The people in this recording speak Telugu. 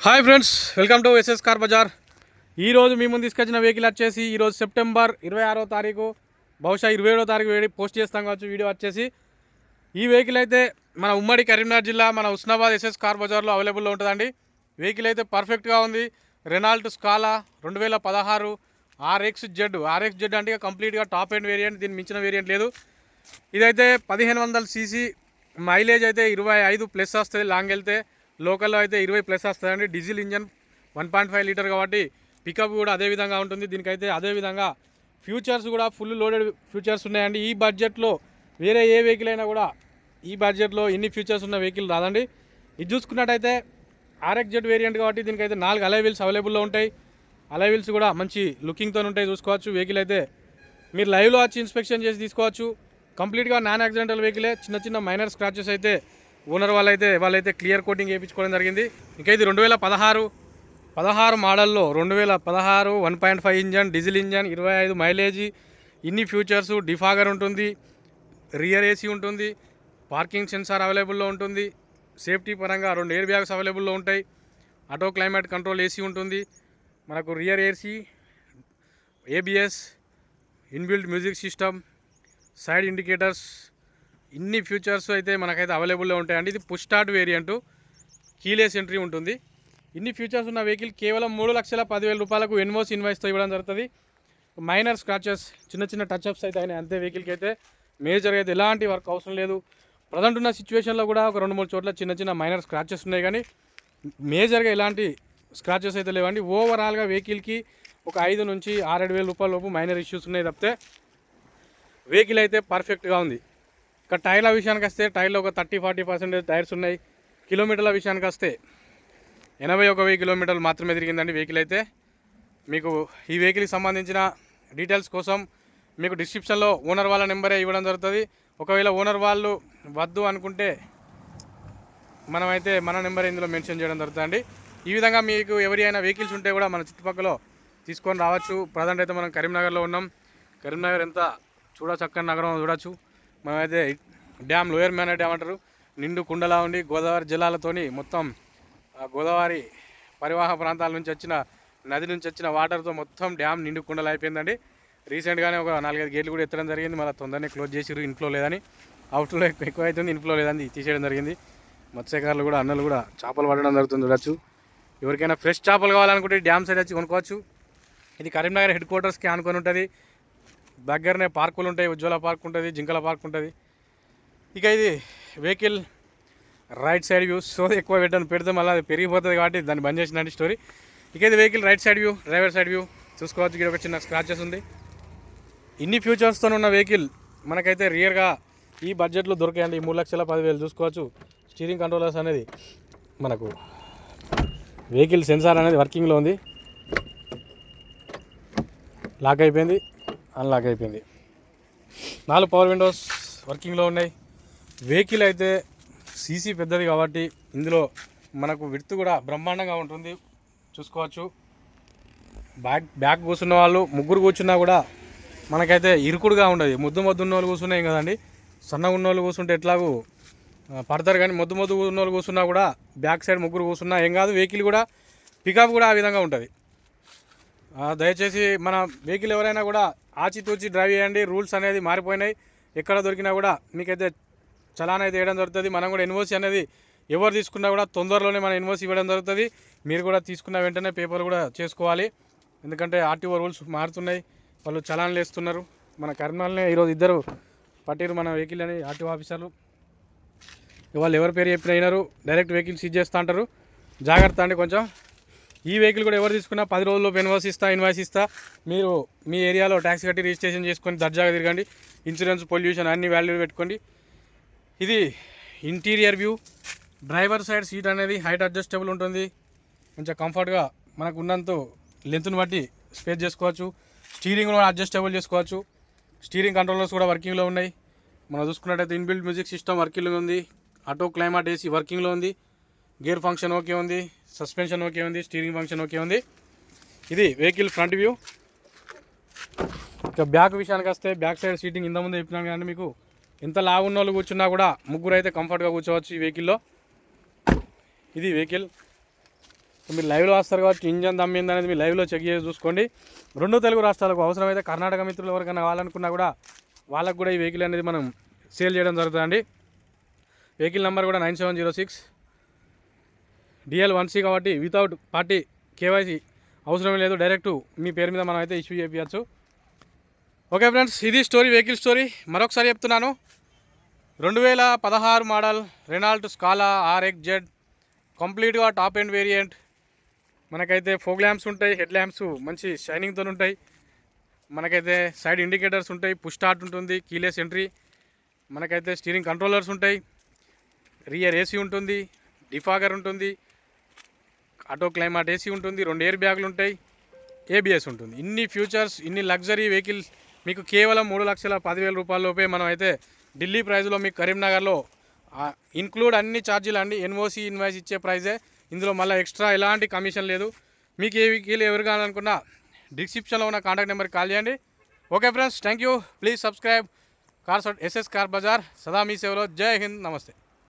Hi friends, welcome to SS car Bazaar. ఈరోజు మీ ముందు తీసుకొచ్చిన వెహికల్ వచ్చేసి ఈరోజు సెప్టెంబర్ 26వ తారీఖు, బహుశా 27వ తారీఖు పోస్ట్ చేస్తాం కావచ్చు. వీడియో వచ్చేసి ఈ వెహికల్ అయితే మన ఉమ్మడి కరీంనగర్ జిల్లా మన ఉస్నాబాద్ ఎస్ఎస్ కార్ బజార్లో అవైలబుల్లో ఉంటుందండి. వెహికల్ అయితే పర్ఫెక్ట్గా ఉంది. రెనాల్ట్ స్కాలా 2016 RXZ అంటే కంప్లీట్గా టాప్ ఎండ్ వేరియంట్, దీన్ని మించిన వేరియంట్ లేదు. ఇదైతే 1500 cc, మైలేజ్ అయితే 25+ వస్తుంది. లాంగ్ వెళ్తే లోకల్లో అయితే 20+ వస్తుందండి. డీజిల్ ఇంజన్ 1.5 లీటర్ కాబట్టి పికప్ కూడా అదే విధంగా ఉంటుంది. దీనికైతే అదేవిధంగా ఫ్యూచర్స్ కూడా ఫుల్ లోడెడ్ ఫ్యూచర్స్ ఉన్నాయండి. ఈ బడ్జెట్లో వేరే ఏ వెహికల్ అయినా కూడా ఈ బడ్జెట్లో ఇన్ని ఫ్యూచర్స్ ఉన్న వెహికల్ రాదండి. ఇది చూసుకున్నట్టయితే RXZ వేరియంట్ కాబట్టి దీనికైతే 4 అలై వీల్స్ అవైలబుల్లో ఉంటాయి. అలై వీల్స్ కూడా మంచి లుకింగ్తో ఉంటాయి, చూసుకోవచ్చు. వెహికల్ అయితే మీరు లైవ్లో వచ్చి ఇన్స్పెక్షన్ చేసి తీసుకోవచ్చు. కంప్లీట్గా నాన్ యాక్సిడెంటల్ వెహికలే. చిన్న చిన్న మైనర్ స్క్రాచెస్ అయితే ఓనర్ వాళ్ళైతే క్లియర్ కోటింగ్ వేయించుకోవడం జరిగింది. ఇంకా ఇది 2016 మోడల్లో 2016 1.5 ఇంజన్, డీజిల్ ఇంజన్, 25 మైలేజీ, ఇన్ని ఫ్యూచర్స్. డిఫాగర్ ఉంటుంది, రియర్ ఏసీ ఉంటుంది, పార్కింగ్ సెన్సార్ అవైలబుల్లో ఉంటుంది. సేఫ్టీ పరంగా 2 ఎయిర్ బ్యాగ్స్ అవైలబుల్లో ఉంటాయి. ఆటో క్లైమేట్ కంట్రోల్ ఏసీ ఉంటుంది. మనకు rear AC, ABS, inbuilt music system, side indicators, ఇన్ని ఫ్యూచర్స్ అయితే మనకైతే అవైలబుల్లో ఉంటాయండి. ఇది push start variant, keyless entry ఉంటుంది. ఇన్ని ఫ్యూచర్స్ ఉన్న వెహికల్ కేవలం 3,10,000 రూపాయలకు ఎన్ఓసి ఇన్వాయిస్తో ఇవ్వడం జరుగుతుంది. మైనర్ స్క్రాచెస్, చిన్న చిన్న టచ్అప్స్ అయితే అయినాయి అంతే. వెహికల్కి అయితే మేజర్గా అయితే ఎలాంటి వర్క్ అవసరం లేదు. ప్రజెంట్ ఉన్న సిచ్యువేషన్లో కూడా ఒక 2-3 చోట్ల చిన్న చిన్న మైనర్ స్క్రాచెస్ ఉన్నాయి, కానీ మేజర్గా ఎలాంటి స్క్రాచెస్ అయితే లేవండి. ఓవరాల్గా వెహికల్కి ఒక 5 నుంచి 6-7 రూపాయల లోపు మైనర్ ఇష్యూస్ ఉన్నాయి తప్పితే వెహికల్ అయితే పర్ఫెక్ట్గా ఉంది. ఇక టైర్ల విషయానికి వస్తే టైర్లో ఒక 30-40% టైర్స్ ఉన్నాయి. కిలోమీటర్ల విషయానికి వస్తే 81,000 కిలోమీటర్లు మాత్రమే తిరిగిందండి వెహికల్ అయితే. మీకు ఈ వెహికల్కి సంబంధించిన డీటెయిల్స్ కోసం మీకు డిస్క్రిప్షన్లో ఓనర్ వాళ్ళ నెంబరే ఇవ్వడం జరుగుతుంది. ఒకవేళ ఓనర్ వాళ్ళు వద్దు అనుకుంటే మనమైతే మన నెంబర్ ఇందులో మెన్షన్ చేయడం జరుగుతుందండి. ఈ విధంగా మీకు ఎవరి అయినా వెహికల్స్ ఉంటే కూడా మన చుట్టుపక్కల తీసుకొని రావచ్చు. ప్రజెంట్ అయితే మనం కరీంనగర్లో ఉన్నాం. కరీంనగర్ ఎంత చక్కని నగరం చూడవచ్చు. మనమైతే డ్యామ్, లోయర్ మేన డ్యామ్ అంటారు, నిండు కుండలా ఉండి గోదావరి జలాలతోని మొత్తం గోదావరి పరివాహ ప్రాంతాల నుంచి వచ్చిన నది నుంచి వచ్చిన వాటర్తో మొత్తం డ్యామ్ నిండు కుండలు అయిపోయిందండి. రీసెంట్గానే ఒక 4-5 గేట్లు కూడా ఎత్తడం జరిగింది. మళ్ళీ తొందరనే క్లోజ్ చేసిరు, ఇన్ఫ్లో లేదని. అవుట్లో ఎక్కువ అవుతుంది, ఇన్ఫ్లో లేదని తీసేయడం జరిగింది. మత్స్యకారులు కూడా, అన్నలు కూడా చేపలు పట్టడం జరుగుతుంది చూడొచ్చు. ఎవరికైనా ఫ్రెష్ చేపలు కావాలనుకుంటే డ్యామ్ సైడ్ వచ్చి కొనుక్కోవచ్చు. ఇది కరీంనగర్ హెడ్ క్వార్టర్స్కి ఆనుకొని ఉంటుంది. దగ్గరనే పార్కులు ఉంటాయి, ఉజ్వల పార్క్ ఉంటుంది, జింకల పార్క్ ఉంటుంది. ఇక ఇది vehicle right side view. So ఎక్కువ పెడితే మళ్ళీ అది పెరిగిపోతుంది కాబట్టి దాన్ని బంద్ చేసినట్టు స్టోరీ. ఇక ఇది vehicle right side view, driver side view చూసుకోవచ్చు. ఇక్కడ ఒక చిన్న స్క్రాచెస్ ఉంది. ఇన్ని ఫ్యూచర్స్తో ఉన్న వెహికల్ మనకైతే రియర్గా ఈ బడ్జెట్లో దొరికాయండి. 3,10,000 చూసుకోవచ్చు. స్టీరింగ్ కంట్రోలర్స్ అనేది మనకు వెహికల్ సెన్సార్ అనేది వర్కింగ్లో ఉంది. లాక్ అయిపోయింది, అన్లాక్ అయిపోయింది. 4 పవర్ విండోస్ వర్కింగ్లో ఉన్నాయి. వెహికల్ అయితే సీసీ పెద్దది కాబట్టి ఇందులో మనకు విడ్త్ కూడా బ్రహ్మాండంగా ఉంటుంది, చూసుకోవచ్చు. బ్యాక్ కూర్చున్న వాళ్ళు ముగ్గురు కూర్చున్నా కూడా మనకైతే ఇరుకుడుగా ఉండదు. ముద్దు ఉన్న వాళ్ళు కూర్చున్నాయి కదండి. సన్నగా ఉన్న వాళ్ళు కూర్చుంటే ఎట్లాగూ పడతారు, కానీ ముద్దు ఉన్న వాళ్ళు కూర్చున్నా కూడా బ్యాక్ సైడ్ ముగ్గురు కూర్చున్నా ఏం కాదు. వెహికల్ కూడా పికప్ కూడా ఆ విధంగా ఉంటుంది. దయచేసి మన వెహికల్ ఎవరైనా కూడా ఆచితూచి డ్రైవ్ చేయండి. రూల్స్ అనేది మారిపోయినాయి. ఎక్కడ దొరికినా కూడా మీకైతే చలాన్ అయితే వేయడం జరుగుతుంది. మనం కూడా ఎన్ఓసి అనేది ఎవరు తీసుకున్నా కూడా తొందరలోనే మన ఎన్ఓసి ఇవ్వడం జరుగుతుంది. మీరు కూడా తీసుకున్న వెంటనే పేపర్ కూడా చేసుకోవాలి. ఎందుకంటే ఆర్టీఓ రూల్స్ మారుతున్నాయి, వాళ్ళు చలాన్లు వేస్తున్నారు. మన కరీంనగర్లోనే ఈరోజు 2 పట్టిరు మన వెహికల్ అని ఆర్టీఓ ఆఫీసర్లు. వాళ్ళు ఎవరి పేరు చెప్పిన అయినారు, డైరెక్ట్ వెహికల్ సీజ్ చేస్తూ అంటారు. జాగ్రత్త అండి కొంచెం. ఈ వెహికల్ కూడా ఎవరు తీసుకున్నా 10 రోజుల్లో ఇన్వాయిస్ ఇస్తా. మీరు మీ ఏరియాలో ట్యాక్సీ కట్టి రిజిస్ట్రేషన్ చేసుకొని దర్జాగా తిరగండి. ఇన్సూరెన్స్, పొల్యూషన్ అన్ని వాల్యూ పెట్టుకోండి. ఇది interior view. Driver side seat అనేది హైట్ అడ్జస్టబుల్ ఉంటుంది. కొంచెం కంఫర్ట్గా మనకు ఉన్నంత లెంత్ను బట్టి స్పేస్ చేసుకోవచ్చు. స్టీరింగ్ కూడా అడ్జస్టబుల్ చేసుకోవచ్చు. స్టీరింగ్ కంట్రోలర్స్ కూడా వర్కింగ్లో ఉన్నాయి. మనం చూసుకున్నట్టయితే ఇన్బిల్ట్ మ్యూజిక్ సిస్టమ్ వర్కింగ్లో ఉంది. ఆటో క్లైమేట్ ఏసీ వర్కింగ్లో ఉంది. గేర్ ఫంక్షన్ ఓకే ఉంది. సస్పెన్షన్ ఓకే ఉంది. స్టీరింగ్ ఫంక్షన్ ఓకే ఉంది. ఇది వెహికల్ ఫ్రంట్ వ్యూ. ఇక బ్యాక్ విషయానికి వస్తే బ్యాక్ సైడ్ సీటింగ్ ఇంతకుముందు చెప్పినాను కానీ మీకు ఎంత లావు ఉన్న వాళ్ళు కూర్చున్నా కూడా ముగ్గురు అయితే కంఫర్ట్గా కూర్చోవచ్చు ఈ వెహికల్లో. ఇది వెహికల్ మీరు లైవ్లో వస్తారు కాబట్టి ఇంజన్ దమ్మింది అనేది మీరు లైవ్లో చెక్ చేసి చూసుకోండి. 2 తెలుగు రాష్ట్రాలకు అవసరమైతే కర్ణాటక మిత్రులు ఎవరికైనా కావాలనుకున్నా కూడా వాళ్ళకు కూడా ఈ వెహికల్ అనేది మనం సేల్ చేయడం జరుగుతుందండి. వెహికల్ నెంబర్ కూడా 9706 DL1C కాబట్టి వితౌట్ పార్టీ కేవైసీ అవసరం లేదు, డైరెక్ట్ మీ పేరు మీద మనం అయితే ఇష్యూ చేయించచ్చు. ఓకే ఫ్రెండ్స్, ఇది స్టోరీ, వెహికల్ స్టోరీ. మరొకసారి చెప్తున్నాను, 2016 మోడల్ రెనాల్ట్ స్కాలా RXZ కంప్లీట్గా టాప్ ఎండ్ వేరియంట్. మనకైతే ఫోగ్ ల్యాంప్స్ ఉంటాయి, హెడ్ ల్యాంప్స్ మంచి షైనింగ్తో ఉంటాయి. మనకైతే సైడ్ ఇండికేటర్స్ ఉంటాయి, పుష్ స్టార్ట్ ఉంటుంది, కీలెస్ ఎంట్రీ. మనకైతే స్టీరింగ్ కంట్రోలర్స్ ఉంటాయి, రియర్ ఏసీ ఉంటుంది, డిఫాగర్ ఉంటుంది, ఆటో క్లైమాట్ ఏసీ ఉంటుంది, 2 ఎయిర్ బ్యాగులు ఉంటాయి, ABS ఉంటుంది. ఇన్ని ఫ్యూచర్స్, ఇన్ని లగ్జరీ వెహికల్ మీకు కేవలం 3,10,000 రూపాయలలోపే మనం అయితే ఢిల్లీ ప్రైజ్లో మీకు కరీంనగర్లో ఇన్క్లూడ్ అన్ని ఛార్జీలు అండి, NOC ఇన్వాయిస్ ఇచ్చే ప్రైజే. ఇందులో మళ్ళీ ఎక్స్ట్రా ఎలాంటి కమిషన్ లేదు. మీకు ఏ వెహికల్ ఎవరు కావాలనుకున్నా డిస్క్రిప్షన్లో ఉన్న కాంటాక్ట్ నెంబర్కి కాల్ చేయండి. Okay friends, thank you. Please subscribe SS car Bazaar. సదా మీ సేవలో. జై హింద్, నమస్తే.